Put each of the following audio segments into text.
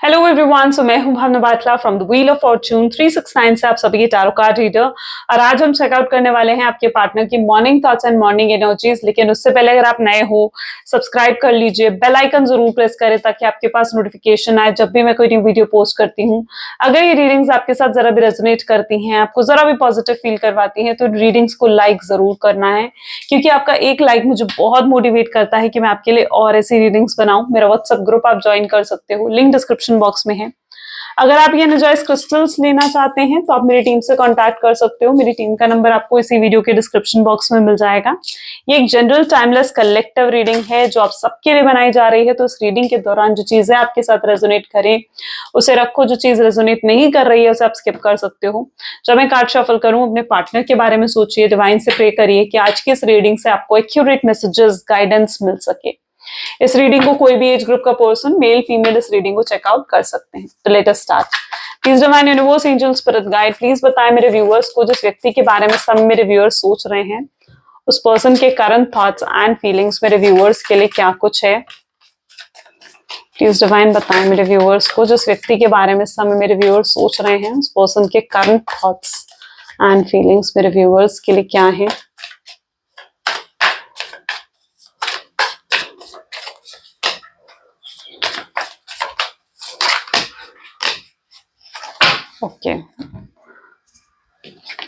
Hello everyone, so मैं हूं Bhavna Batla from the wheel of fortune 369 से आप सभी के टैरो कार्ड रीडर। और आज हम चेकआउट करने वाले हैं आपके पार्टनर की morning thoughts and morning energies. लेकिन उससे पहले अगर आप नए हो, सब्सक्राइब कर लीजिए, बेल आइकन जरूर प्रेस करें ताकि आपके पास नोटिफिकेशन आए जब भी मैं कोई न्यू वीडियो पोस्ट करती हूँ। अगर ये रीडिंग्स आपके साथ जरा भी रेजोनेट करती हैं, आपको जरा भी पॉजिटिव फील करवाती हैं, तो रीडिंग्स को लाइक जरूर करना है, क्योंकि आपका एक लाइक मुझे बहुत मोटिवेट करता है कि मैं आपके लिए और ऐसी रीडिंग्स बनाऊं। मेरा व्हाट्सएप ग्रुप आप ज्वाइन कर सकते हो, लिंक डिस्क्रिप्शन बॉक्स में है। अगर आप ये एनर्जाइज क्रिस्टल्स लेना चाहते हैं तो आप मेरी टीम से कांटेक्ट कर सकते हो। मेरी टीम का नंबर आपको इसी वीडियो के डिस्क्रिप्शन बॉक्स में मिल जाएगा। ये एक जनरल टाइमलेस कलेक्टिव रीडिंग है जो आप सबके लिए बनाई जा रही है। तो इस रीडिंग के दौरान जो चीजें आपके साथ रेजोनेट करें उसे रखो, जो चीज रेजोनेट नहीं कर रही है उसे आप स्किप कर सकते हो। जब मैं कार्ड शफल करूं, अपने पार्टनर के बारे में सोचिए, डिवाइन से प्रे करिए कि आज की इस रीडिंग से आपको एक्यूरेट मैसेजेस, गाइडेंस मिल सके। इस रीडिंग को कोई भी एज ग्रुप का पर्सन, मेल फीमेल, इस रीडिंग को चेकआउट कर सकते हैं। तो let us start. Please divine universe, angel, spirit guide, please बताएं मेरे व्यूअर्स को, जिस व्यक्ति के बारे में सब मेरे व्यूअर्स सोच रहे हैं, उस पर्सन के करंट थॉट्स एंड फीलिंग्स मेरे व्यूअर्स के लिए क्या कुछ है। प्लीज डिवाइन बताएं मेरे व्यूअर्स को, जिस व्यक्ति के बारे में सब मेरे व्यूअर्स सोच रहे हैं, उस पर्सन के करंट थॉट्स एंड फीलिंग्स मेरे व्यूअर्स के लिए क्या है। ओके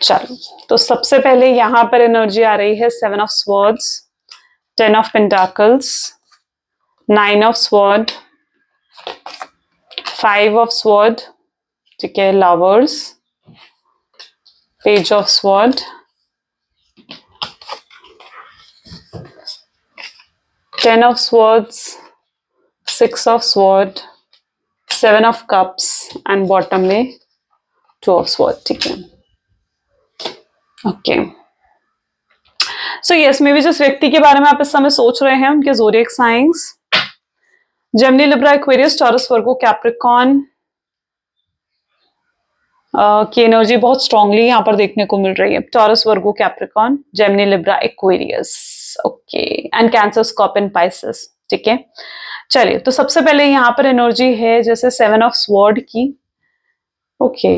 चलो, तो सबसे पहले यहां पर एनर्जी आ रही है 7 of swords, 10 of pentacles, 9 of sword, 5 of sword, ठीक है, lovers, page of sword, 10 of swords, 6 of sword, 7 of cups and bottom में 2 ऑफ स्वॉर्ड, ठीक है। Okay so yes, may be जिस व्यक्ति के बारे में आप इस समय सोच रहे हैं उनके zodiac signs Gemini, Libra, Aquarius, Taurus, Virgo, Capricorn की एनर्जी बहुत स्ट्रांगली यहाँ पर देखने को मिल रही है। Taurus, Virgo, Capricorn, Gemini, Libra, Aquarius, okay, and Cancer, scorpion, Pisces, ठीक है। चलिए, तो सबसे पहले यहाँ पर एनर्जी है जैसे 7 ऑफ स्वॉर्ड की, ओके,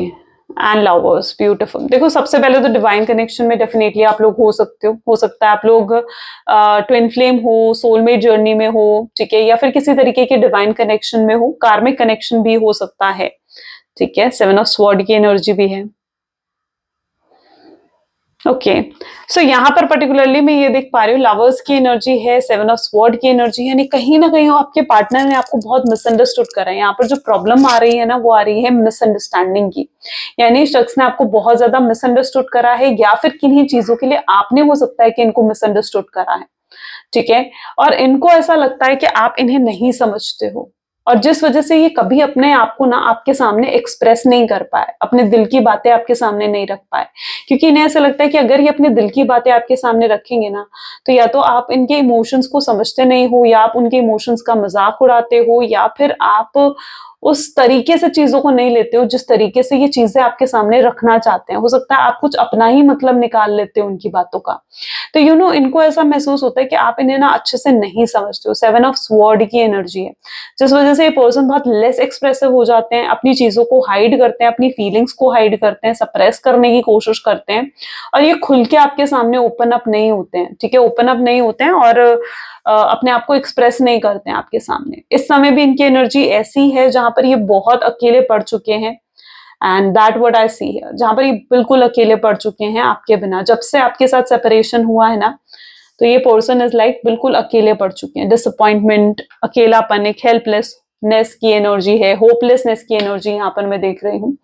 एंड लवर्स, ब्यूटीफुल। देखो, सबसे पहले तो डिवाइन कनेक्शन में डेफिनेटली आप लोग हो सकते हो सकता है आप लोग ट्विन फ्लेम हो, सोलमेट जर्नी में हो, ठीक है, या फिर किसी तरीके के डिवाइन कनेक्शन में हो, कार्मिक कनेक्शन भी हो सकता है, ठीक है। 7 ऑफ स्वॉर्ड की एनर्जी भी है, ओके। सो यहाँ पर पर्टिकुलरली मैं ये देख पा रही हूँ, लवर्स की एनर्जी है, 7 ऑफ स्वॉर्ड की एनर्जी, यानी कहीं ना कहीं आपके पार्टनर ने आपको बहुत मिसअंडरस्टूड करा है। यहाँ पर जो प्रॉब्लम आ रही है ना, वो आ रही है मिसअंडरस्टैंडिंग की, यानी शख्स ने आपको बहुत ज्यादा मिसअंडरस्टूड करा है, या फिर किन्हीं चीजों के लिए आपने, हो सकता है कि इनको मिसअंडरस्टूड करा है, ठीक है। और इनको ऐसा लगता है कि आप इन्हें नहीं समझते हो, और जिस वजह से ये कभी अपने आप को ना आपके सामने एक्सप्रेस नहीं कर पाए, अपने दिल की बातें आपके सामने नहीं रख पाए, क्योंकि इन्हें ऐसा लगता है कि अगर ये अपने दिल की बातें आपके सामने रखेंगे ना, तो या तो आप इनके इमोशंस को समझते नहीं हो, या आप उनके इमोशंस का मजाक उड़ाते हो, या फिर आप उस तरीके से चीजों को नहीं लेते हो जिस तरीके से ये चीजें आपके सामने रखना चाहते हैं। हो सकता है आप कुछ अपना ही मतलब निकाल लेते हो उनकी बातों का। तो इनको ऐसा महसूस होता है कि आप इन्हें ना अच्छे से नहीं समझते हो। 7 ऑफ स्वॉर्ड की एनर्जी है, जिस वजह से ये पर्सन बहुत लेस एक्सप्रेसिव हो जाते हैं, अपनी चीजों को हाइड करते हैं, अपनी फीलिंग्स को हाइड करते हैं, सप्रेस करने की कोशिश करते हैं, और ये खुल के आपके सामने ओपन अप नहीं होते हैं, ठीक है, ओपन अप नहीं होते हैं, और अपने आप को एक्सप्रेस नहीं करते हैं आपके सामने। इस समय भी इनकी एनर्जी ऐसी है जहां पर ये बहुत अकेले पड़ चुके हैं, and that what I see है, जहां पर ये बिल्कुल अकेले पड़ चुके हैं आपके बिना। जब से आपके साथ सेपरेशन हुआ है ना, तो ये पर्सन इज लाइक बिल्कुल अकेले पड़ चुके हैं। डिसअपॉइंटमेंट, अकेलापन, एक हेल्पलेसनेस की एनर्जी है, होपलेसनेस की एनर्जी यहाँ पर मैं देख रही हूँ।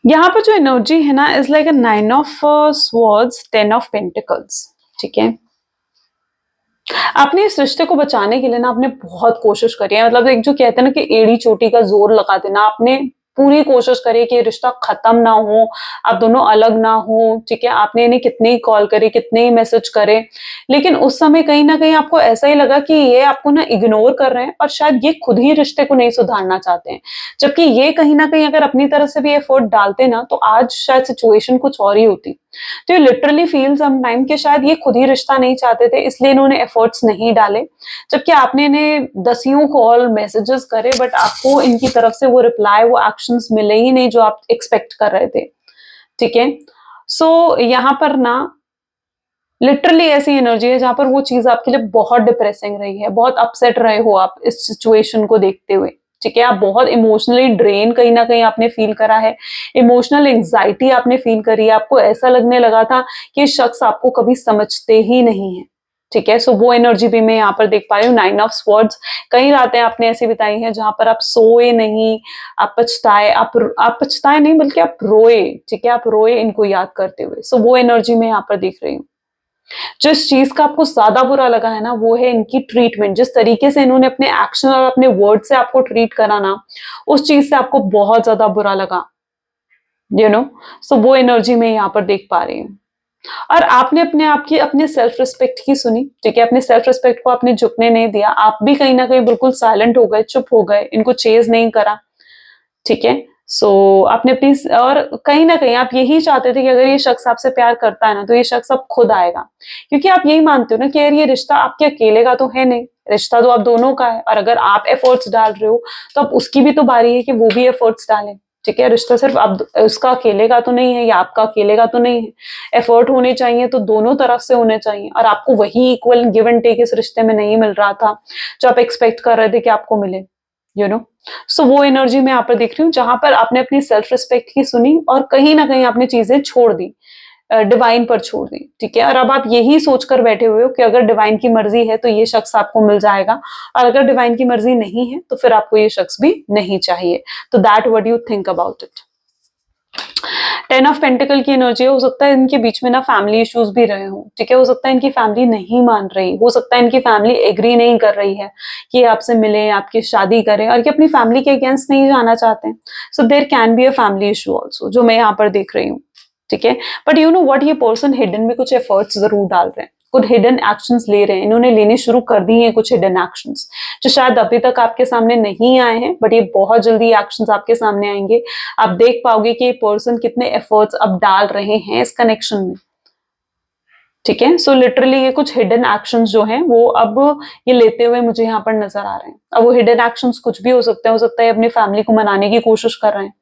यहाँ पर जो एनर्जी है ना, is like a 9 of swords, 10 of pentacles, ठीक है। आपने इस रिश्ते को बचाने के लिए ना आपने बहुत कोशिश करी है, मतलब एक जो कहते हैं ना कि एड़ी चोटी का जोर लगा देना, आपने पूरी कोशिश करी कि ये रिश्ता खत्म ना हो, आप दोनों अलग ना हो, ठीक है? आपने इन्हें कितने ही कॉल करे, कितने ही मैसेज करे, लेकिन उस समय कहीं न कहीं आपको ऐसा ही लगा कि ये आपको ना इग्नोर कर रहे हैं और शायद ये खुद ही रिश्ते को नहीं सुधारना चाहते हैं। जबकि ये कहीं न कहीं अगर अपनी तरफ से भी एफर्ट डालते ना, तो आज शायद सिचुएशन कुछ और ही होती। तो you literally feel some time कि शायद ये खुद ही रिश्ता नहीं चाहते थे, इसलिए इन्होंने एफर्ट्स नहीं डाले। जबकि आपने इन्हें दसियों कॉल, मैसेजेस करे, बट आपको इनकी तरफ से वो रिप्लाई, वो एक्शंस मिले ही नहीं जो आप एक्सपेक्ट कर रहे थे, ठीक है? सो यहाँ पर ना लिटरली ऐसी एनर्जी है जहाँ पर वो चीज़ आपके लिए बहुत डिप्रेसिंग रही है, बहुत अपसेट रहे हो आप इस सिचुएशन को देखते हुए, ठीक है? आप बहुत इमोशनली ड्रेन कहीं न कहीं आपने फ़ील करा है, इमोशनल एंग्ज़ायटी आपने फ़ील करी है, आपको ऐसा लगने लगा था कि ये शख्स आपको कभी समझते ही नहीं हैं, ठीक है? सो वो एनर्जी भी मैं यहाँ पर देख पा रही हूँ, 9 ऑफ स्वॉर्ड्स। कई रातें आपने ऐसी बिताई हैं जहाँ पर आप सोए नहीं, आप पछताए, आप पछताए नहीं बल्कि आप रोए, ठीक है? आप रोए इनको याद करते हुए। सो वो एनर्जी मैं यहाँ पर देख रही हूँ। जिस चीज़ का आपको ज़्यादा बुरा लगा है ना, वो है इनकी ट्रीटमेंट। जिस तरीके से इन्होंने अपने एक्शन और अपने वर्ड से आपको ट्रीट करा ना, उस चीज़ से आपको बहुत ज़्यादा बुरा लगा, यू नो? सो वो एनर्जी मैं यहाँ पर देख पा रही हूँ। और आपने अपने आप की, अपने सेल्फ रिस्पेक्ट की सुनी, ठीक है? अपने सेल्फ रिस्पेक्ट को आपने झुकने नहीं दिया। आप भी कहीं न कहीं बिल्कुल साइलेंट हो गए, चुप हो गए, इनको चेज़ नहीं करा। ठीक है? सो आपने अपनी और कहीं न कहीं आप यही चाहते थे कि अगर ये शख्स आपसे प्यार करता है ना, तो ये शख्स अब खुद आएगा। क्योंकि आप यही मानते हो ना कि यार ये रिश्ता आपके अकेले का तो है नहीं, रिश्ता तो आप दोनों का है और अगर आप एफर्ट्स डाल रहे हो, तो अब उसकी भी तो बारी है कि वो भी एफर्ट्स डाले। ठीक है? रिश्ता सिर्फ़ अब उसका अकेले का तो नहीं है या आपका अकेले का तो नहीं है। एफर्ट होने चाहिए तो दोनों तरफ से होने चाहिए और आपको वही इक्वल गिव एंड टेक इस रिश्ते में नहीं मिल रहा था, जो आप एक्सपेक्ट कर रहे थे कि आपको मिले, यू नो? सो वो एनर्जी मैं यहाँ पर देख रही हूँ जहां पर आपने अपनी सेल्फ रिस्पेक्ट की सुनी और कहीं ना कहीं आपने चीजें छोड़ दी, डिवाइन पर छोड़ दी, ठीक है? और अब आप यही सोचकर बैठे हुए हो कि अगर डिवाइन की मर्जी है तो ये शख्स आपको मिल जाएगा और अगर डिवाइन की मर्जी नहीं है तो फिर आपको ये शख्स भी नहीं चाहिए। तो that what you think about it. 10 of pentacle की एनर्जी हो सकता है इनके बीच में ना फैमिली इश्यूज भी रहे हों, ठीक है? हो सकता है इनकी फैमिली नहीं मान रही, हो सकता है इनकी फैमिली एग्री नहीं कर रही है कि ये आपसे मिले, आपकी शादी करें और कि अपनी फैमिली के अगेंस्ट नहीं जाना चाहते हैं। So there can be a family issue also, जो मैं यहाँ पर देख रही हूँ, ठीक है? बट यू नो व्हाट, ये पर्सन हिडन में कुछ एफर्ट्स जरूर डाल रहे हैं, कुछ हिडन एक्शंस ले रहे हैं, इन्होंने लेने शुरू कर दिए हैं कुछ हिडन एक्शंस जो शायद अभी तक आपके सामने नहीं आए हैं, बट ये बहुत जल्दी एक्शंस आपके सामने आएंगे। आप देख पाओगे कि ये पर्सन कितने एफर्ट्स अब डाल रहे हैं इस कनेक्शन में, ठीक है? सो लिटरली ये कुछ हिडन एक्शंस जो हैं वो अब ये लेते हुए मुझे यहाँ पर नजर आ रहे हैं। अब वो हिडन एक्शंस कुछ भी हो सकते हैं, हो सकता है अपनी फैमिली को मनाने की कोशिश कर रहे हैं,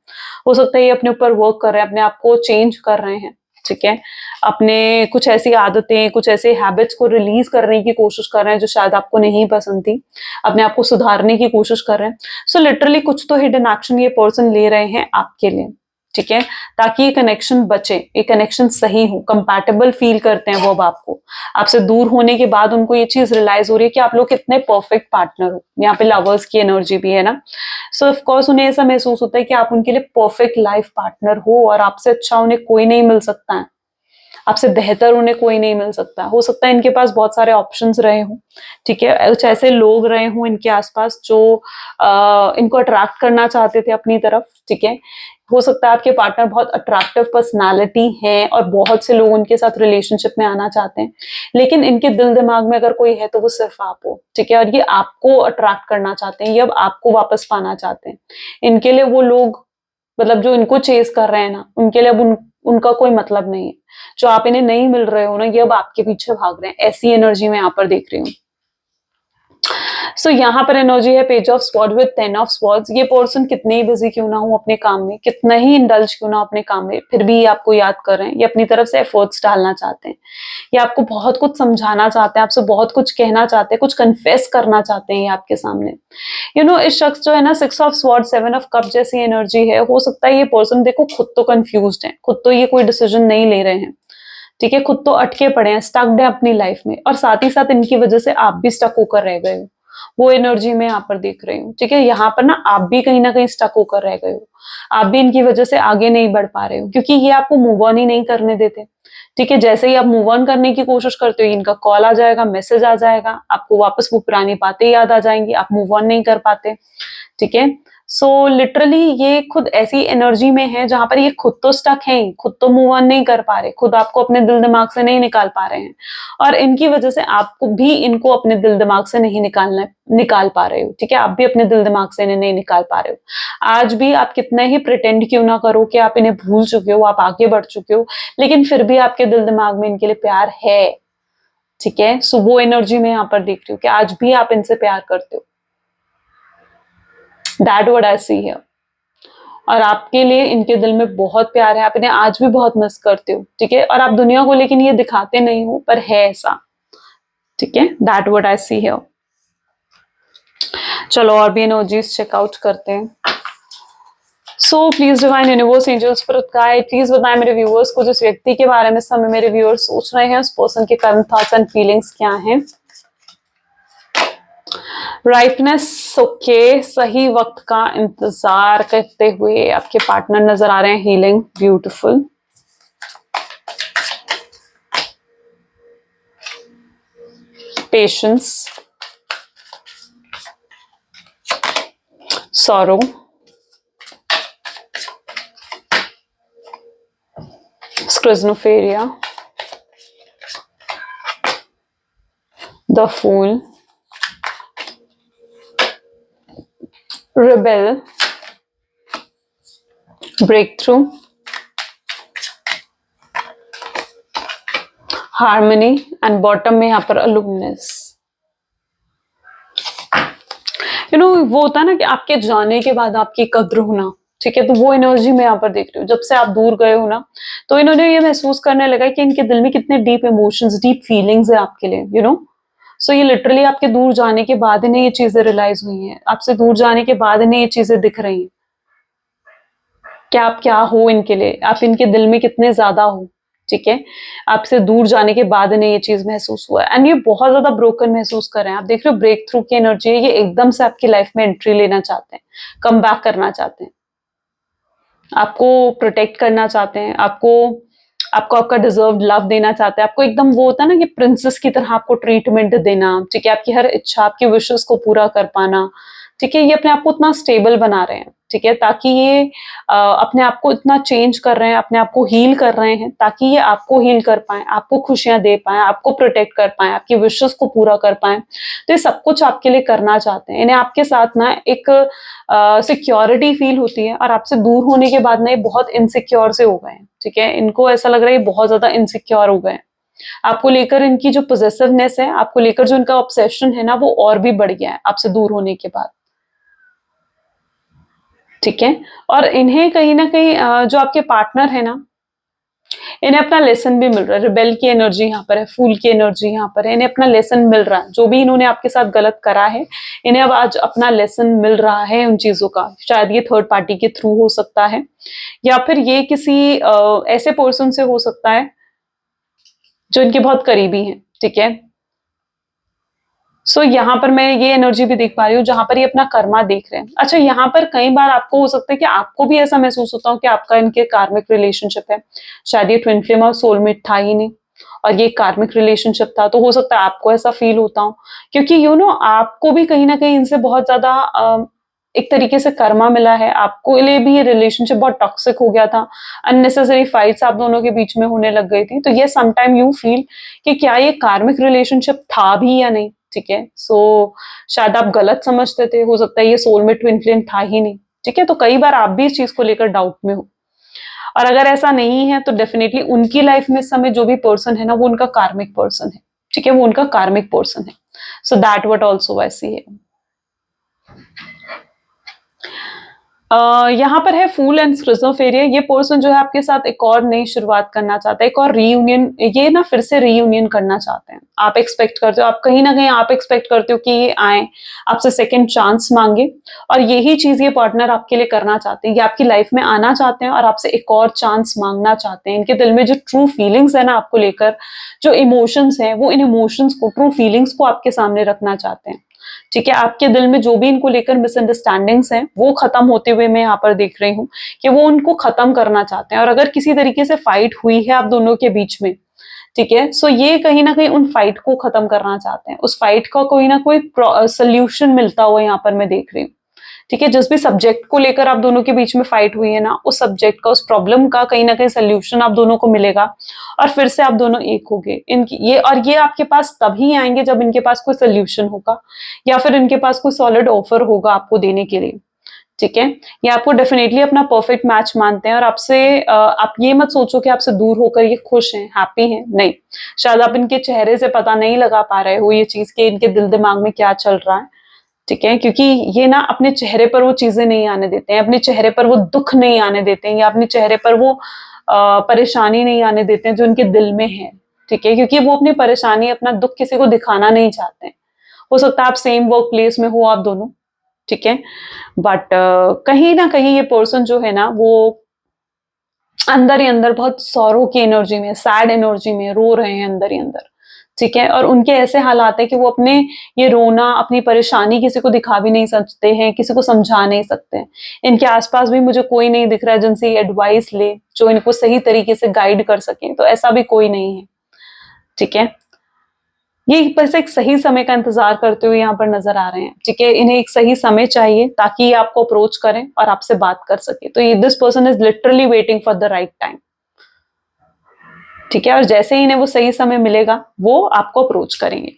हो सकता है ये अपने ऊपर वर्क कर रहे हैं, अपने आप को चेंज कर रहे हैं, ठीक है? अपने कुछ ऐसी आदतें, कुछ ऐसे हैबिट्स को रिलीज करने की कोशिश कर रहे हैं जो शायद आपको नहीं पसंद थी, अपने आप को सुधारने की कोशिश कर रहे हैं। सो लिटरली कुछ तो हिडन एक्शन ये पर्सन ले रहे हैं आपके लिए, ठीक है? ताकि ये कनेक्शन बचे, ये कनेक्शन सही हो, कंपैटिबल फील करते हैं वो अब आपको। आपसे दूर होने के बाद उनको ये चीज रियलाइज हो रही है कि आप लोग कितने परफेक्ट पार्टनर हो। यहाँ पे लवर्स की एनर्जी भी है ना, सो ऑफ कोर्स उन्हें ऐसा महसूस होता है कि आप उनके लिए परफेक्ट लाइफ पार्टनर हो और आपसे अच्छा उन्हें कोई नहीं मिल सकता है, आपसे बेहतर उन्हें कोई नहीं मिल सकता। हो सकता है इनके पास बहुत सारे ऑप्शंस रहे हों, ठीक है? कुछ ऐसे लोग रहे हों इनके आसपास जो इनको अट्रैक्ट करना चाहते थे अपनी तरफ, ठीक है? हो सकता है आपके पार्टनर बहुत अट्रैक्टिव पर्सनालिटी है और बहुत से लोग उनके साथ रिलेशनशिप में आना चाहते हैं, लेकिन इनके दिल दिमाग में अगर कोई है तो वो सिर्फ आप हो, ठीक है? और ये आपको अट्रैक्ट करना चाहते हैं, ये अब आपको वापस पाना चाहते हैं। इनके लिए वो लोग, मतलब जो इनको चेज कर रहे हैं ना, उनके लिए अब उनका कोई मतलब नहीं है। जो आप इन्हें नहीं मिल रहे हो ना, ये अब आपके पीछे भाग रहे हैं। ऐसी एनर्जी मैं यहाँ पर देख रही हूँ। सो यहाँ पर एनर्जी है page of sword with 10 of swords. ये पर्सन कितने ही बिजी क्यों ना हो अपने काम में, कितना ही इंडल्ज क्यों ना हो अपने काम में, फिर भी ये आपको याद कर रहे हैं, ये अपनी तरफ से एफर्ट्स डालना चाहते हैं, ये आपको बहुत कुछ समझाना चाहते हैं, आपसे बहुत कुछ कहना चाहते हैं, कुछ कन्फेस करना चाहते हैं ये आपके सामने। यू नो इस शख्स जो है ना, 6 ऑफ स्वॉर्ड, 7 ऑफ कप जैसी एनर्जी है। हो सकता है ये पर्सन देखो खुद तो कंफ्यूज्ड है, खुद तो ये कोई डिसीजन नहीं ले रहे हैं, ठीक है? खुद तो अटके पड़े हैं, स्टक्ड है अपनी लाइफ में और साथ ही साथ इनकी वजह से आप भी स्टक होकर रह गए हो। वो एनर्जी मैं यहाँ पर देख रही हूँ, ठीक है? यहाँ पर ना आप भी कहीं ना कहीं स्टक होकर रह गए हो, आप भी इनकी वजह से आगे नहीं बढ़ पा रहे हो क्योंकि ये आपको मूव ऑन ही नहीं करने देते, ठीक है? जैसे ही आप मूव ऑन करने की कोशिश करते हो, इनका कॉल आ जाएगा, मैसेज आ जाएगा, आपको वापस वो पुरानी बातें याद आ जाएंगी, आप मूव ऑन नहीं कर पाते, ठीक है? सो लिटरली ये खुद ऐसी एनर्जी में है जहां पर ये खुद तो स्टक हैं, खुद तो मूव ऑन नहीं कर पा रहे, खुद आपको अपने दिल दिमाग से नहीं निकाल पा रहे हैं, और इनकी वजह से आपको भी इनको अपने दिल दिमाग से नहीं निकाल पा रहे हो। ठीक है, आप भी अपने दिल दिमाग से इन्हें नहीं निकाल पा रहे हो। आज भी आप कितना ही प्रिटेंड क्यों ना करो कि आप इन्हें भूल चुके हो, आप आगे बढ़ चुके हो, लेकिन फिर भी आपके दिल दिमाग में इनके लिए प्यार है। ठीक है, सो वो एनर्जी में यहाँ पर देख रही हूँ कि आज भी आप इनसे प्यार करते हो। That what I see here. और आपके लिए इनके दिल में बहुत प्यार है, आप इन्हें आज भी बहुत मिस करते हो। ठीक है, और आप दुनिया को लेकिन ये दिखाते नहीं हो, पर है ऐसा। ठीक है, that what I see here. चलो और भी एनर्जीज चेकआउट करते हैं। So please divine universe, angels, spirit guide, please बताएं मेरे व्यूअर्स को जिस व्यक्ति के बारे में समय मेरे व्यूअर्स सोच रहे हैं, उस पर्सन के करंट थॉट्स एंड फीलिंग्स क्या हैं। राइटनेस, ओके, सही वक्त का इंतजार करते हुए आपके पार्टनर नजर आ रहे हैं। Healing, beautiful. Patience, sorrow, schizophrenia, the fool, rebel, breakthrough, harmony and bottom में यहाँ पर aloneness। वो होता है ना कि आपके जाने के बाद आपकी कद्र होना। ठीक है, तो वो एनर्जी मैं यहाँ पर देख रही हूँ। जब से आप दूर गए हो ना, तो इन्होंने ये महसूस करने लगा कि इनके दिल में कितने डीप इमोशंस, डीप फीलिंग्स है आपके लिए। सो ये लिटरली आपके दूर जाने के बाद इन्हें ये चीजें रियलाइज हुई हैं, आपसे दूर जाने के बाद इन्हें ये चीजें दिख रही हैं कि आप क्या हो इनके लिए, आप इनके दिल में कितने ज्यादा हो। ठीक है, आपसे दूर जाने के बाद इन्हें ये चीज महसूस हुआ है, एंड ये बहुत ज्यादा ब्रोकन महसूस कर रहे हैं। आप देख रहे हो ब्रेक थ्रू की एनर्जी है, ये एकदम से आपकी लाइफ में एंट्री लेना चाहते हैं, कम बैक करना चाहते हैं, आपको प्रोटेक्ट करना चाहते हैं, आपको आपको आपका डिजर्व लव देना चाहते हैं, आपको एकदम वो होता है ना कि प्रिंसेस की तरह आपको ट्रीटमेंट देना। ठीक है, आपकी हर इच्छा, आपकी विशेस को पूरा कर पाना। ठीक है, ये अपने आप को इतना स्टेबल बना रहे हैं। ठीक है, ताकि ये अपने आप को इतना चेंज कर रहे हैं, अपने आप को हील कर रहे हैं, ताकि ये आपको हील कर पाए, आपको खुशियां दे पाए, आपको प्रोटेक्ट कर पाए, आपकी विशेस को पूरा कर पाए। तो ये सब कुछ आपके लिए करना चाहते हैं। इन्हें आपके साथ ना एक सिक्योरिटी फील होती है, और आपसे दूर होने के बाद ना ये बहुत इनसिक्योर से हो गए हैं। ठीक है, इनको ऐसा लग रहा है ये बहुत ज्यादा इनसिक्योर हो गए हैं। आपको लेकर इनकी जो पोजेसिवनेस है, आपको लेकर जो इनका ऑब्सेशन है ना, वो और भी बढ़ गया है आपसे दूर होने के बाद। ठीक है, और इन्हें कहीं ना कहीं जो आपके पार्टनर है ना, इन्हें अपना लेसन भी मिल रहा है। रिबेल की एनर्जी यहाँ पर है, फूल की एनर्जी यहाँ पर है, इन्हें अपना लेसन मिल रहा है। जो भी इन्होंने आपके साथ गलत करा है, इन्हें अब आज अपना लेसन मिल रहा है उन चीजों का। शायद ये थर्ड पार्टी के थ्रू हो सकता है, या फिर ये किसी ऐसे पर्सन से हो सकता है जो इनके बहुत करीबी हैं। ठीक है, सो यहाँ पर मैं ये एनर्जी भी देख पा रही हूँ जहां पर ये अपना कर्मा देख रहे हैं। अच्छा, यहाँ पर कई बार आपको हो सकता है कि आपको भी ऐसा महसूस होता हो कि आपका इनके कार्मिक रिलेशनशिप है। शायद ये ट्विन फ्लेम और सोलमेट था ही नहीं, और ये कार्मिक रिलेशनशिप था, तो हो सकता है आपको ऐसा फील होता हो, क्योंकि आपको भी कहीं ना कहीं इनसे बहुत ज्यादा एक तरीके से कर्मा मिला है। आपको लिए भी ये रिलेशनशिप बहुत टॉक्सिक हो गया था, अननेसेसरी फाइट्स आप दोनों के बीच में होने लग गई थी। तो ये समटाइम यू फील कि क्या ये कार्मिक रिलेशनशिप था भी या नहीं। ठीक है, सो शायद आप गलत समझते थे, हो सकता है ये सोलमेट ट्विन फ्लेम था ही नहीं। ठीक है, तो कई बार आप भी इस चीज को लेकर डाउट में हो, और अगर ऐसा नहीं है तो डेफिनेटली उनकी लाइफ में इस समय जो भी पर्सन है ना, वो उनका कार्मिक पर्सन है। ठीक है, वो उनका कार्मिक पर्सन है। So that what also I see है। यहाँ पर है फूल एंड स्क्रिज़नोफेरिया। ये पर्सन जो है आपके साथ एक और नई शुरुआत करना चाहता है, एक और रीयूनियन, ये ना फिर से रीयूनियन करना चाहते हैं। आप एक्सपेक्ट करते हो, आप कहीं ना कहीं आप एक्सपेक्ट करते हो कि ये आए, आपसे सेकंड चांस मांगे, और यही चीज ये पार्टनर आपके लिए करना चाहते हैं। ये आपकी लाइफ में आना चाहते हैं और आपसे एक और चांस मांगना चाहते हैं। इनके दिल में जो ट्रू फीलिंग्स है ना आपको लेकर, जो इमोशंस हैं, वो इन इमोशंस को, ट्रू फीलिंग्स को आपके सामने रखना चाहते हैं। ठीक है, आपके दिल में जो भी इनको लेकर मिसअंडरस्टैंडिंग्स हैं, वो खत्म होते हुए मैं यहाँ पर देख रही हूँ कि वो उनको खत्म करना चाहते हैं। और अगर किसी तरीके से फाइट हुई है आप दोनों के बीच में, ठीक है, सो ये कहीं ना कहीं उन फाइट को खत्म करना चाहते हैं। उस फाइट का कोई ना कोई सोल्यूशन मिलता हुआ यहाँ पर मैं देख रही हूँ। ठीक है, जिस भी सब्जेक्ट को लेकर आप दोनों के बीच में फाइट हुई है ना, उस सब्जेक्ट का, उस प्रॉब्लम का कहीं ना कहीं सोल्यूशन आप दोनों को मिलेगा और फिर से आप दोनों एक होगे। इनकी ये आपके पास तभी आएंगे जब इनके पास कोई सोल्यूशन होगा या फिर इनके पास कोई सॉलिड ऑफर होगा आपको देने के लिए। ठीक है, ये आपको डेफिनेटली अपना परफेक्ट मैच मानते हैं और आपसे आप ये मत सोचो कि आपसे दूर होकर ये खुश हैं, हैप्पी हैं, नहीं। शायद आप इनके चेहरे से पता नहीं लगा पा रहे हो ये चीज कि इनके दिल दिमाग में क्या चल रहा है। ठीक है, क्योंकि ये ना अपने चेहरे पर वो चीजें नहीं आने देते हैं, अपने चेहरे पर वो दुख नहीं आने देते हैं या अपने चेहरे पर वो परेशानी नहीं आने देते हैं जो उनके दिल में है। ठीक है, क्योंकि वो अपनी परेशानी, अपना दुख किसी को दिखाना नहीं चाहते हैं। हो सकता है आप सेम वर्क प्लेस में हो आप दोनों, ठीक है, बट कहीं ना कहीं ये पर्सन जो है ना, वो अंदर ही अंदर बहुत सौरों की एनर्जी में, सैड एनर्जी में रो रहे हैं अंदर ही अंदर। ठीक है, और उनके ऐसे हालात है कि वो अपने ये रोना, अपनी परेशानी किसी को दिखा भी नहीं सकते हैं, किसी को समझा नहीं सकते हैं। इनके आसपास भी मुझे कोई नहीं दिख रहा है जिनसे ये एडवाइस ले, जो इनको सही तरीके से गाइड कर सके, तो ऐसा भी कोई नहीं है। ठीक है, ये बस एक सही समय का इंतजार करते हुए यहाँ पर नजर आ रहे हैं। ठीक है, इन्हें एक सही समय चाहिए ताकि ये आपको अप्रोच करें और आपसे बात कर सके। तो ये this person is literally waiting for the right time. ठीक है, और जैसे ही इन्हें वो सही समय मिलेगा वो आपको अप्रोच करेंगे।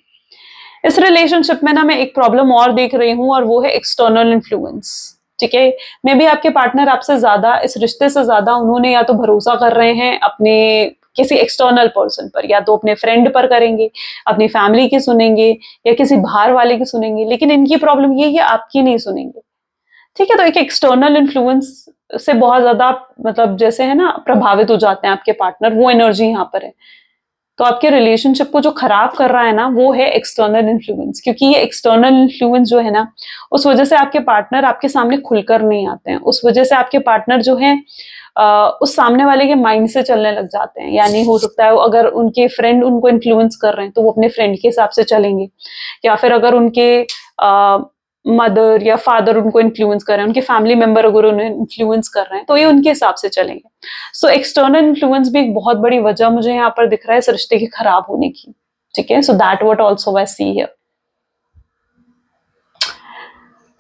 इस रिलेशनशिप में ना मैं एक प्रॉब्लम और देख रही हूँ और वो है एक्सटर्नल इन्फ्लुएंस। ठीक है, मे बी आपके पार्टनर आपसे ज्यादा, इस रिश्ते से ज्यादा उन्होंने या तो भरोसा कर रहे हैं अपने किसी एक्सटर्नल पर्सन पर, या तो अपने फ्रेंड पर करेंगे, अपनी फैमिली की सुनेंगे या किसी बाहर वाले की सुनेंगे, लेकिन इनकी प्रॉब्लम ये है आपकी नहीं सुनेंगे। ठीक है, तो एक एक्सटर्नल इन्फ्लुएंस से बहुत ज्यादा मतलब जैसे है ना प्रभावित हो जाते हैं आपके पार्टनर, वो एनर्जी यहाँ पर है। तो आपके रिलेशनशिप को जो खराब कर रहा है ना, वो है एक्सटर्नल इन्फ्लुएंस, क्योंकि ये एक्सटर्नल इन्फ्लुएंस जो है ना, उस वजह से आपके पार्टनर आपके सामने खुलकर नहीं आते हैं। उस वजह से आपके पार्टनर जो है उस सामने वाले के माइंड से चलने लग जाते हैं। यानी हो सकता है अगर उनके फ्रेंड उनको इन्फ्लुएंस कर रहे हैं तो वो अपने फ्रेंड के हिसाब से चलेंगे, या फिर अगर उनके मदर या फादर उनको इन्फ्लुएंस कर रहे हैं, उनके फैमिली मेंबर अगर उन्हें इन्फ्लुएंस कर रहे हैं तो ये उनके हिसाब से चलेंगे। सो एक्सटर्नल इन्फ्लुएंस भी एक बहुत बड़ी वजह मुझे यहाँ पर दिख रहा है इस रिश्ते के खराब होने की। ठीक है, so that what also I see here.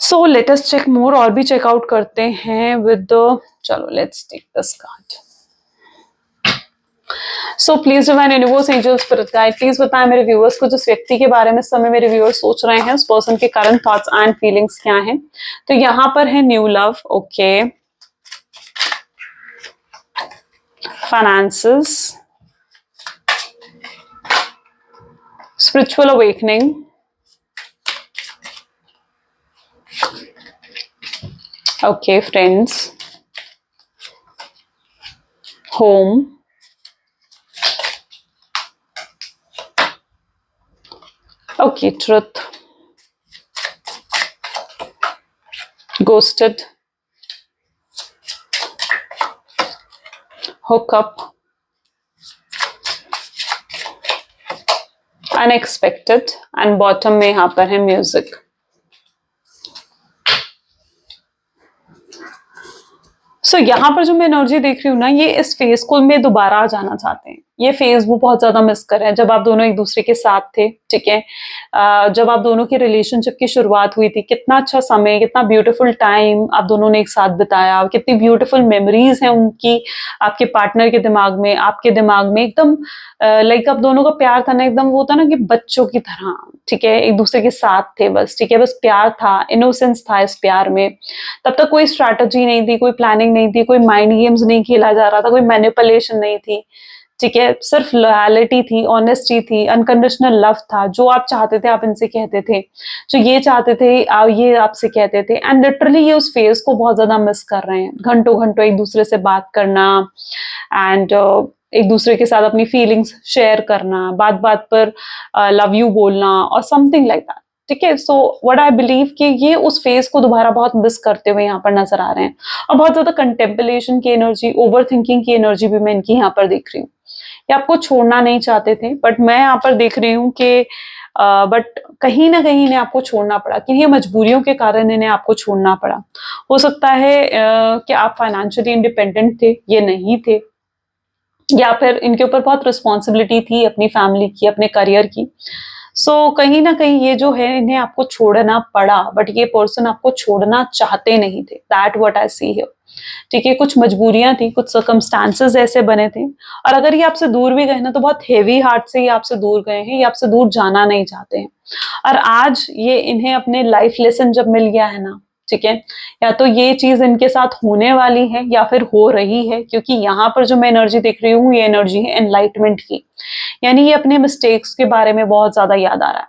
So let us check more, और भी चेकआउट करते हैं विद द, चलो let's take this card. So please divine universe, angel, spirit guide, please बताएं मेरे व्यूअर्स को जिस व्यक्ति के बारे में इस समय मेरे व्यूअर्स सोच रहे हैं, उस पर्सन के करंट थॉट्स एंड फीलिंग्स क्या हैं। तो यहाँ पर है new love, okay, finances, spiritual awakening, okay, friends, home, okay, truth, ghosted, hookup, unexpected, and bottom में यहां पर है म्यूजिक। सो यहाँ पर जो मैं एनर्जी देख रही हूँ ना, ये इस फेज को में दोबारा आ जाना चाहते हैं। ये फेज वो बहुत ज्यादा मिस कर रहे हैं जब आप दोनों एक दूसरे के साथ थे। ठीक है, जब आप दोनों की रिलेशनशिप की शुरुआत हुई थी, कितना अच्छा समय, कितना ब्यूटीफुल टाइम आप दोनों ने एक साथ बिताया, कितनी ब्यूटीफुल मेमोरीज हैं उनकी आपके पार्टनर के दिमाग में, आपके दिमाग में। एकदम लाइक आप दोनों का प्यार था ना, एकदम वो था ना कि बच्चों की तरह। ठीक है, एक दूसरे के साथ थे बस। ठीक है, बस प्यार था, इनोसेंस था इस प्यार में। तब तक कोई स्ट्रैटेजी नहीं थी, कोई प्लानिंग नहीं थी, कोई माइंड गेम्स नहीं खेला जा रहा था, कोई मैनिपुलेशन नहीं थी। ठीक है, सिर्फ लॉयलिटी थी, ऑनेस्टी थी, अनकंडीशनल लव था। जो आप चाहते थे आप इनसे कहते थे, जो ये चाहते थे ये आपसे कहते थे। एंड लिटरली ये उस फेज को बहुत ज्यादा मिस कर रहे हैं। घंटों घंटों एक दूसरे से बात करना एंड एक दूसरे के साथ अपनी फीलिंग्स शेयर करना, बात बात पर लव यू बोलना और समथिंग लाइक दैट। ठीक है, सो व्हाट आई बिलीव कि ये उस फेज को दोबारा बहुत मिस करते हुए यहाँ पर नजर आ रहे हैं। और बहुत ज्यादा कंटेम्पलेशन की एनर्जी, ओवर थिंकिंग की एनर्जी भी मैं इनकी यहाँ पर देख रही हूँ। ये आपको छोड़ना नहीं चाहते थे, बट मैं यहाँ पर देख रही हूँ कि बट कहीं ना कहीं इन्हें आपको छोड़ना पड़ा, किन्हीं मजबूरियों के कारण इन्हें आपको छोड़ना पड़ा। हो सकता है कि आप फाइनेंशियली इंडिपेंडेंट थे, ये नहीं थे, या फिर इनके ऊपर बहुत रिस्पॉन्सिबिलिटी थी अपनी फैमिली की, अपने करियर की। सो कहीं ना कहीं ये जो है इन्हें आपको छोड़ना पड़ा, बट ये पर्सन आपको छोड़ना चाहते नहीं थे, that what I see here. ठीक है, कुछ मजबूरियां थी, कुछ सर्कमस्टांसेस ऐसे बने थे, और अगर ये आपसे दूर भी गए ना तो बहुत हेवी हार्ट से ये आपसे दूर गए हैं, ये आपसे दूर जाना नहीं चाहते हैं। और आज ये इन्हें अपने लाइफ लेसन जब मिल गया है ना, ठीक है, या तो ये चीज इनके साथ होने वाली है या फिर हो रही है, क्योंकि यहाँ पर जो मैं एनर्जी देख रही हूँ ये एनर्जी है एनलाइटमेंट की। यानी ये अपने मिस्टेक्स के बारे में बहुत ज्यादा याद आ रहा है,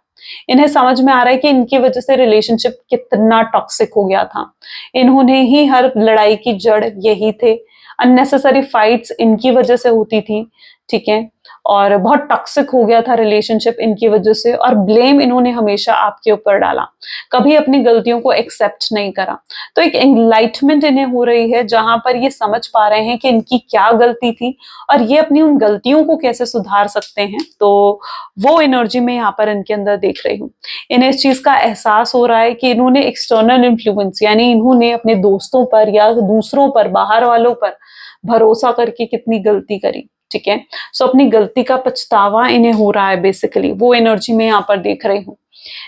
इन्हें समझ में आ रहा है कि इनकी वजह से रिलेशनशिप कितना टॉक्सिक हो गया था, इन्होंने ही हर लड़ाई की जड़ यही थे, अननेसेसरी फाइट्स इनकी वजह से होती थी, ठीक है, और बहुत टॉक्सिक हो गया था रिलेशनशिप इनकी वजह से, और ब्लेम इन्होंने हमेशा आपके ऊपर डाला, कभी अपनी गलतियों को एक्सेप्ट नहीं करा। तो एक एनलाइटमेंट इन्हें हो रही है जहां पर ये समझ पा रहे हैं कि इनकी क्या गलती थी और ये अपनी उन गलतियों को कैसे सुधार सकते हैं। तो वो एनर्जी में यहाँ पर इनके अंदर देख रही हूँ। इन्हें इस चीज का एहसास हो रहा है कि इन्होंने एक्सटर्नल इन्फ्लुएंस यानी इन्होंने अपने दोस्तों पर या दूसरों पर, बाहर वालों पर भरोसा करके कितनी गलती करी, ठीक है। सो अपनी गलती का पछतावा इन्हें हो रहा है, बेसिकली वो एनर्जी में यहाँ पर देख रही हूँ।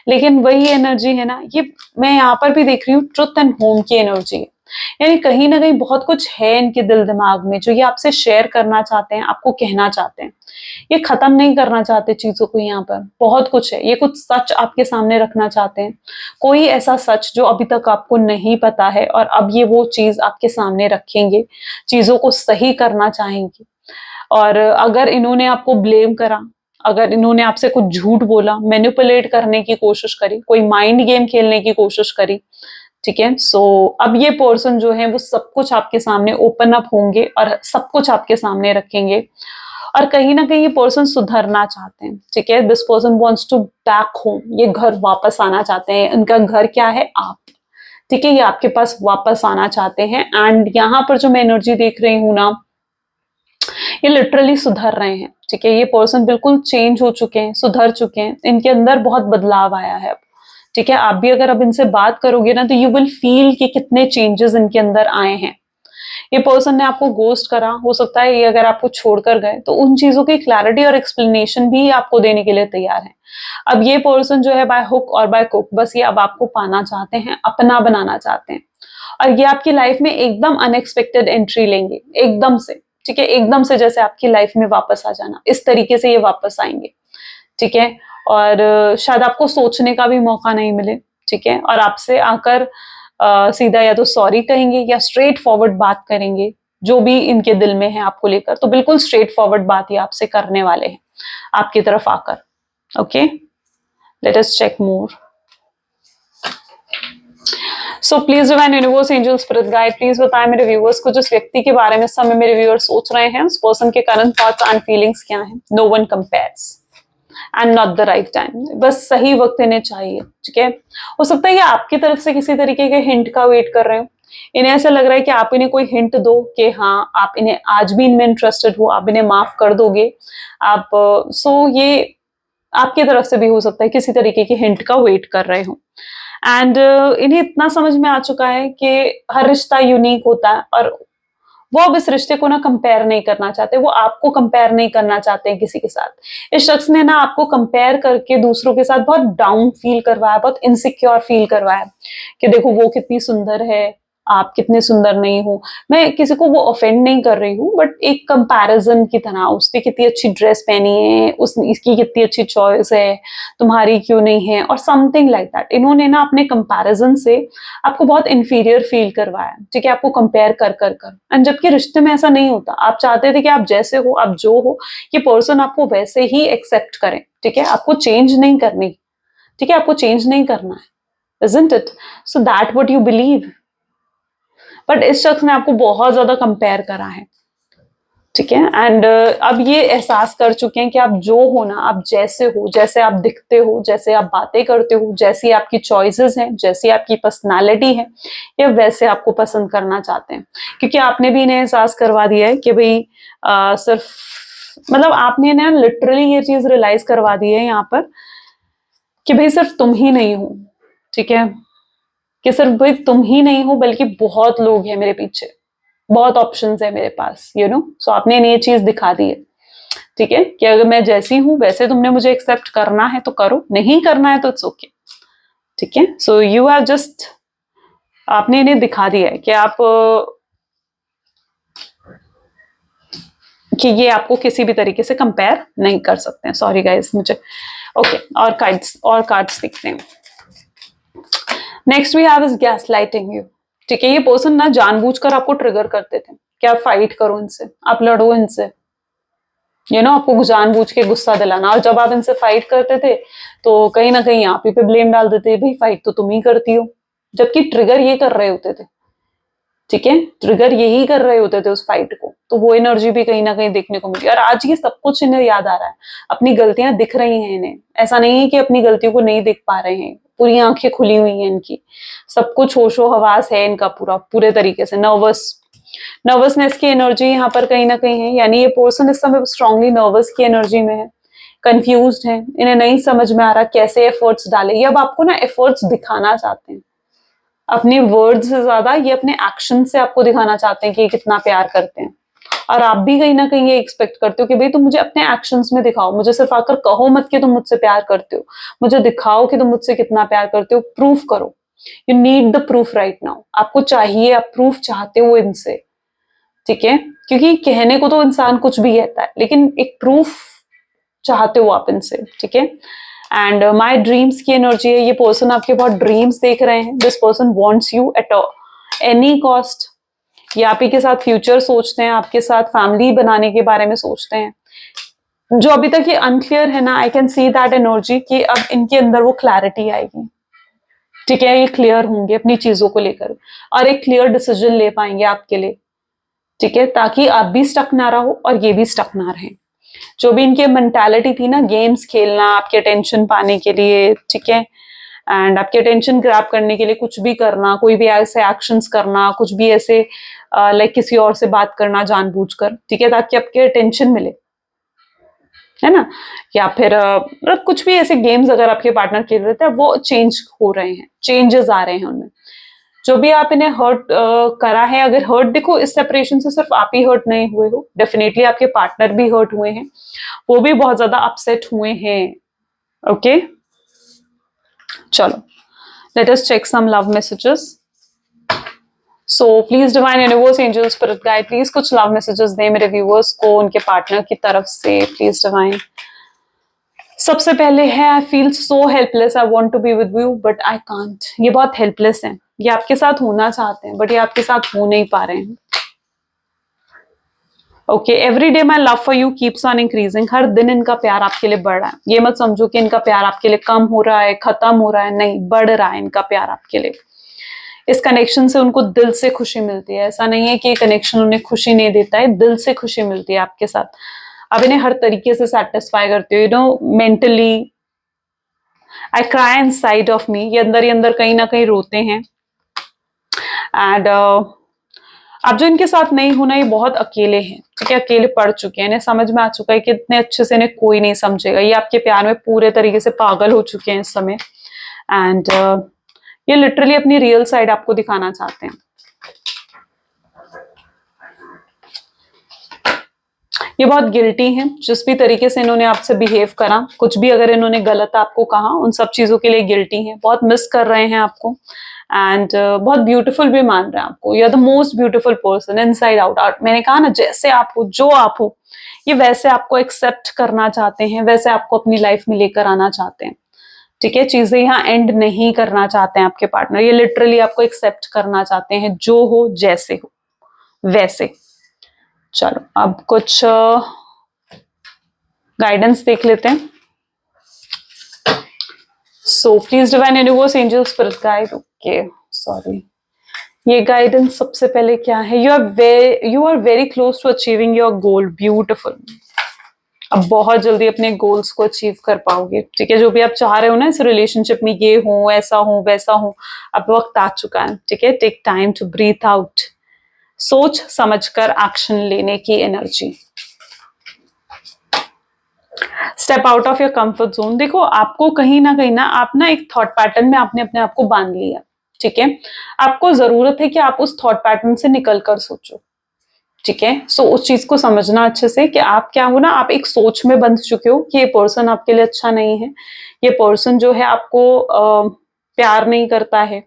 लेकिन वही एनर्जी है ना, ये मैं यहाँ पर भी देख रही हूँ ट्रुथ एंड होम की एनर्जी है। यानी कहीं ना कहीं बहुत कुछ है इनके दिल दिमाग में जो ये आपसे शेयर करना चाहते हैं, आपको कहना चाहते हैं। ये खत्म नहीं करना चाहते चीजों को, यहाँ पर बहुत कुछ है, ये कुछ सच आपके सामने रखना चाहते हैं, कोई ऐसा सच जो अभी तक आपको नहीं पता है, और अब ये वो चीज आपके सामने रखेंगे, चीजों को सही करना चाहेंगे। और अगर इन्होंने आपको ब्लेम करा, अगर इन्होंने आपसे कुछ झूठ बोला, मैनिपुलेट करने की कोशिश करी, कोई माइंड गेम खेलने की कोशिश करी, ठीक है, सो अब ये पर्सन जो है वो सब कुछ आपके सामने ओपन अप होंगे और सब कुछ आपके सामने रखेंगे। और कहीं ना कहीं ये पर्सन सुधरना चाहते हैं, ठीक है, this person wants to back home, ये घर वापस आना चाहते हैं। इनका घर क्या है? आप, ठीक है, ये आपके पास वापस आना चाहते हैं। एंड यहाँ पर जो मैं एनर्जी देख रही हूँ ना, ये लिटरली सुधर रहे हैं, ठीक है, ये पर्सन बिल्कुल चेंज हो चुके हैं, सुधर चुके हैं, इनके अंदर बहुत बदलाव आया है अब, ठीक है। आप भी अगर अब इनसे बात करोगे ना तो यू विल फील कि कितने चेंजेस इनके अंदर आए हैं। ये पर्सन ने आपको गोस्ट करा, हो सकता है ये अगर आपको छोड़कर गए तो उन चीजों की क्लैरिटी और एक्सप्लेनेशन भी आपको देने के लिए तैयार है। अब ये पर्सन जो है बाय हुक और बाय कुक बस ये अब आपको पाना चाहते हैं, अपना बनाना चाहते हैं, और ये आपकी लाइफ में एकदम अनएक्सपेक्टेड एंट्री लेंगे, एकदम से, ठीक है, एकदम से, जैसे आपकी लाइफ में वापस आ जाना, इस तरीके से ये वापस आएंगे, ठीक है। और शायद आपको सोचने का भी मौका नहीं मिले, ठीक है, और आपसे आकर सीधा या तो सॉरी कहेंगे या स्ट्रेट फॉरवर्ड बात करेंगे, जो भी इनके दिल में है आपको लेकर, तो बिल्कुल स्ट्रेट फॉरवर्ड बात ये आपसे करने वाले हैं आपकी तरफ आकर। Okay, let us check more. So please divine universe, angel, spirit guide, please बताएं मेरे व्यूअर्स को जिस व्यक्ति के बारे में समय मेरे व्यूअर्स सोच रहे हैं, उस पर्सन के करंट थॉट्स एंड फीलिंग्स क्या हैं। No one compares and not the right time, बस सही वक्त इन्हें चाहिए, ठीक है। हो सकता है ये आपकी तरफ से किसी तरीके के हिंट का वेट कर रहे हो, इन्हें ऐसा लग रहा है कि आप इन्हें कोई हिंट दो कि हाँ आप इन्हें आज भी इनमें इंटरेस्टेड हो, आप इन्हें माफ कर दोगे आप। सो ये आपकी तरफ से भी हो सकता है किसी तरीके के हिंट का वेट कर रहे हो। एंड इन्हें इतना समझ में आ चुका है कि हर रिश्ता यूनिक होता है, और वो अब इस रिश्ते को ना कंपेयर नहीं करना चाहते, वो आपको कंपेयर नहीं करना चाहते हैं किसी के साथ। इस शख्स ने ना आपको कंपेयर करके दूसरों के साथ बहुत डाउन फील करवाया, बहुत इनसिक्योर फील करवाया कि देखो वो कितनी सुंदर है, आप कितने सुंदर नहीं हो। मैं किसी को वो ऑफेंड नहीं कर रही हूँ, बट एक कंपैरिजन की तरह, उसने कितनी अच्छी ड्रेस पहनी है, उसने इसकी कितनी अच्छी चॉइस है, तुम्हारी क्यों नहीं है, और समथिंग लाइक दैट। इन्होंने ना अपने कंपैरिजन से आपको बहुत इंफीरियर फील करवाया, ठीक है, आपको कंपेयर कर कर कर। एंड जबकि रिश्ते में ऐसा नहीं होता, आप चाहते थे कि आप जैसे हो, आप जो हो, ये पर्सन आपको वैसे ही एक्सेप्ट करें, ठीक है, आपको चेंज नहीं करनी, ठीक है, आपको चेंज नहीं करना है, isn't it? So that what you believe, but इस शख्स ने आपको बहुत ज्यादा कंपेयर करा है, ठीक है। एंड अब ये एहसास कर चुके हैं कि आप जो हो ना, आप जैसे हो, जैसे आप दिखते हो, जैसे आप बातें करते हो, जैसी आपकी चॉइसेस हैं, जैसी आपकी पर्सनालिटी है, ये वैसे आपको पसंद करना चाहते हैं। क्योंकि आपने भी इन्हें एहसास करवा दिया है कि भाई सिर्फ, मतलब आपने ना लिटरली ये चीज रियलाइज करवा दी है यहाँ पर कि भाई सिर्फ तुम ही नहीं हो, ठीक है, कि सिर्फ भाई तुम ही नहीं हो बल्कि बहुत लोग हैं मेरे पीछे, बहुत ऑप्शंस है मेरे पास, यू नो। सो आपने ये चीज दिखा दी है, ठीक है, कि अगर मैं जैसी हूं वैसे तुमने मुझे एक्सेप्ट करना है तो करो, नहीं करना है तो इट्स ओके। ठीक है, सो यू आर जस्ट, आपने इन्हें दिखा दिया है कि आप कि ये आपको किसी भी तरीके से कंपेयर नहीं कर सकते हैं। सॉरी गाइस, मुझे ओके और कार्ड्स देखते हैं। Next we have is gaslighting you. ठीक है, ये पर्सन ना जानबूझकर आपको ट्रिगर करते थे कि आप फाइट करो इनसे, आप लड़ो इनसे, आपको जानबूझ के गुस्सा दिलाना। और जब आप इनसे फाइट करते थे तो कहीं ना कहीं आप ही पे ब्लेम डाल देते, भाई फाइट तो तुम ही करती हो, जबकि ट्रिगर ये कर रहे होते थे। ठीक है, ट्रिगर यही कर रहे होते थे उस फाइट को, तो वो एनर्जी भी कहीं ना कहीं देखने को मिली। और आज ये सब कुछ इन्हें याद आ रहा है, अपनी गलतियां दिख रही हैं इन्हें, ऐसा नहीं है कि अपनी गलतियों को नहीं देख पा रहे हैं, पूरी आंखें खुली हुई हैं इनकी, सब कुछ होशो हवास है इनका पूरे तरीके से। नर्वसनेस की एनर्जी यहाँ पर कहीं ना कहीं है, यानी ये पर्सन इस समय स्ट्रांगली नर्वस की एनर्जी में है, कंफ्यूज्ड है, इन्हें नहीं समझ में आ रहा कैसे एफर्ट्स डाले। ये अब आपको ना एफर्ट्स दिखाना चाहते हैं, अपने वर्ड्स से ज्यादा ये अपने एक्शन से आपको दिखाना चाहते हैं कि ये कितना प्यार करते हैं। और आप भी कहीं ना कहीं ये एक्सपेक्ट करते हो कि भाई तुम मुझे अपने एक्शंस में दिखाओ, मुझे सिर्फ आकर कहो मत कि तुम मुझसे प्यार करते हो, मुझे दिखाओ कि तुम मुझसे कितना प्यार करते हो, प्रूफ करो। You need the proof right now, आपको चाहिए, आप प्रूफ चाहते हो इनसे। ठीक है, क्योंकि कहने को तो इंसान कुछ भी कहता है, लेकिन एक प्रूफ चाहते हो आप इनसे। ठीक है, एंड माई ड्रीम्स की एनर्जी है, ये पर्सन आपके बहुत ड्रीम्स देख रहे हैं। This person wants you at any cost. ये आप ही के साथ फ्यूचर सोचते हैं, आपके साथ फैमिली बनाने के बारे में सोचते हैं। जो अभी तक ये अनक्लियर है ना, I can see that energy कि अब इनके अंदर वो क्लैरिटी आएगी। ठीक है, ये क्लियर होंगे अपनी चीजों को लेकर और एक क्लियर डिसीजन ले पाएंगे आपके लिए। ठीक है, ताकि आप भी स्टक ना रहो और ये भी स्टक ना रहे। जो भी इनकी मेंटालिटी थी ना, गेम्स खेलना आपके अटेंशन पाने के लिए, ठीक है, एंड आपके अटेंशन ग्रैब करने के लिए कुछ भी करना, कोई भी ऐसे एक्शंस करना, कुछ भी ऐसे लाइक किसी और से बात करना जानबूझकर, ठीक है, ताकि आपके अटेंशन मिले, है ना। या फिर मतलब कुछ भी ऐसे गेम्स अगर आपके पार्टनर खेल रहे थे, वो चेंज हो रहे हैं, चेंजेस आ रहे हैं उनमें। जो भी आप इन्हें हर्ट करा है, अगर हर्ट देखो, इस सेपरेशन से सिर्फ आप ही हर्ट नहीं हुए हो, डेफिनेटली आपके पार्टनर भी हर्ट हुए हैं, वो भी बहुत ज्यादा अपसेट हुए हैं। ओके, चलो let us check some love messages. So please divine universe angel spirit guide, please कुछ लव मैसेजेस दें मेरे व्यूअर्स को उनके पार्टनर की तरफ से, प्लीज डिवाइन। सबसे पहले है, I feel so helpless, I want to be with you but I can't. ये बहुत हेल्पलेस है, ये आपके साथ होना चाहते हैं बट ये आपके साथ हो नहीं पा रहे हैं। Okay, every day my love for you keeps on increasing, हर दिन इनका प्यार आपके लिए बढ़ रहा है। ये मत समझो कि इनका प्यार आपके लिए कम हो रहा है, खत्म हो रहा है, नहीं, बढ़ रहा है इनका प्यार आपके लिए। इस कनेक्शन से उनको दिल से खुशी मिलती है, ऐसा नहीं है कि ये कनेक्शन उन्हें खुशी नहीं देता है, दिल से खुशी मिलती है आपके साथ। आप इन्हें हर तरीके से सेटिस्फाई करते हो, mentally. I cry in side of me, ये अंदर ही अंदर कहीं ना कहीं रोते हैं। एंड अब जो इनके साथ नहीं होना, ये बहुत अकेले हैं, ठीक है, अकेले पड़ चुके हैं, इन्हें समझ में आ चुका है कि इतने अच्छे से इन्हें कोई नहीं समझेगा। ये आपके प्यार में पूरे तरीके से पागल हो चुके हैं इस समय। एंड ये लिटरली अपनी रियल साइड आपको दिखाना चाहते हैं। ये बहुत गिल्टी हैं, जिस भी तरीके से इन्होंने आपसे बिहेव करा, कुछ भी अगर इन्होंने गलत आपको कहा, उन सब चीजों के लिए गिल्टी हैं, बहुत मिस कर रहे हैं आपको। एंड बहुत ब्यूटीफुल भी मान रहे हैं आपको। You are the most beautiful person inside out. मैंने कहा ना, जैसे आप हो, जो आप हो, ये वैसे आपको एक्सेप्ट करना चाहते हैं, वैसे आपको अपनी लाइफ में लेकर आना चाहते हैं। ठीक है, चीजें यहाँ एंड नहीं करना चाहते हैं आपके पार्टनर, ये लिटरली आपको एक्सेप्ट करना चाहते हैं, जो हो, जैसे हो वैसे। चलो अब कुछ गाइडेंस देख लेते हैं। So please divine universe angel spirit guide. Okay, sorry, ये गाइडेंस सबसे पहले क्या है, you are very close to achieving your goal. Beautiful, अब बहुत जल्दी अपने गोल्स को अचीव कर पाओगे। ठीक है, जो भी आप चाह रहे हो ना इस रिलेशनशिप में, ये हो, ऐसा हो, वैसा हो, अब वक्त आ चुका है। ठीक है, take time to breathe out, सोच समझकर एक्शन लेने की energy. Step out of your comfort zone. देखो, आपको कहीं ना आप ना एक थॉट पैटर्न में आपने अपने आप को बांध लिया। ठीक है, आपको जरूरत है कि आप उस थॉट पैटर्न से निकल कर सोचो। ठीक है। सो उस चीज को समझना अच्छे से कि आप क्या हो ना, आप एक सोच में बंध चुके हो कि ये पर्सन आपके लिए अच्छा नहीं है, ये पर्सन जो है आपको प्यार नहीं करता है,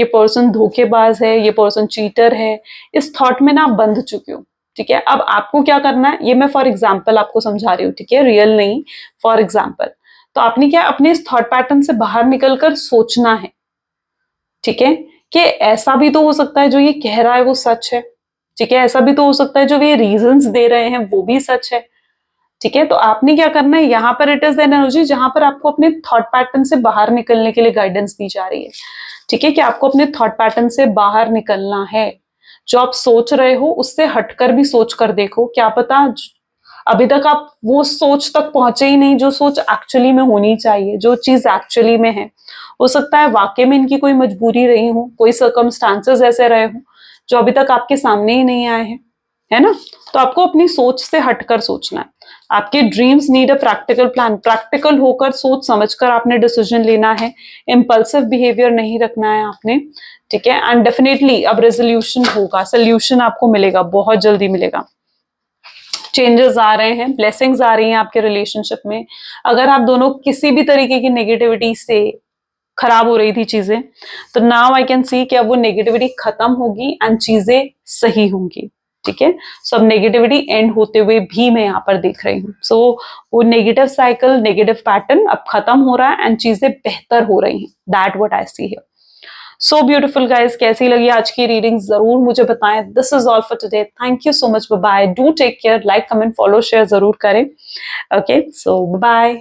ये पर्सन धोखेबाज है, ये पर्सन चीटर है, इस थॉट में ना आप बंध चुके हो। ठीक है, अब आपको क्या करना है, ये मैं फॉर एग्जाम्पल आपको समझा रही हूँ, ठीक है, रियल नहीं, फॉर एग्जाम्पल। तो आपने क्या अपने इस थॉट पैटर्न से बाहर निकलकर सोचना है, ठीक है, कि ऐसा भी तो हो सकता है जो ये कह रहा है वो सच है, ठीक है, ऐसा भी तो हो सकता है जो ये रीजंस दे रहे हैं वो भी सच है। ठीक है, तो आपने क्या करना है, यहाँ पर इट इज एनर्जी जहां पर आपको अपने थॉट पैटर्न से बाहर निकलने के लिए गाइडेंस दी जा रही है। ठीक है, कि आपको अपने थॉट पैटर्न से बाहर निकलना है, जो आप सोच रहे हो उससे हटकर भी सोच कर देखो, क्या पता अभी तक आप वो सोच तक पहुंचे ही नहीं जो सोच एक्चुअली में होनी चाहिए, जो चीज एक्चुअली में है। हो सकता है वाकई में इनकी कोई मजबूरी रही हो, कोई सर्कमस्टांसेस ऐसे रहे हो जो अभी तक आपके सामने ही नहीं आए हैं, है ना। तो आपको अपनी सोच से हटकर सोचना है। आपके dreams need a practical plan, practical होकर सोच समझकर आपने डिसीजन लेना है, इम्पल्सिव बिहेवियर नहीं रखना है आपने। ठीक है, एंड डेफिनेटली अब रेजोल्यूशन होगा, सोल्यूशन आपको मिलेगा, बहुत जल्दी मिलेगा। चेंजेस आ रहे हैं, ब्लेसिंग्स आ रही हैं आपके रिलेशनशिप में। अगर आप दोनों किसी भी तरीके की नेगेटिविटी से खराब हो रही थी चीजें, तो नाउ आई कैन सी कि अब वो नेगेटिविटी खत्म होगी एंड चीजें सही होंगी। ठीक है, सो अब नेगेटिविटी एंड होते हुए भी मैं यहाँ पर देख रही हूँ। सो वो नेगेटिव साइकिल, नेगेटिव पैटर्न अब खत्म हो रहा है एंड चीजें बेहतर हो रही हैं। That what I see here. So beautiful guys, कैसी लगी आज की रीडिंग जरूर मुझे बताएं। This is all for today, thank you so much, bye bye, do take care, like comment follow share जरूर करें। Okay, so bye.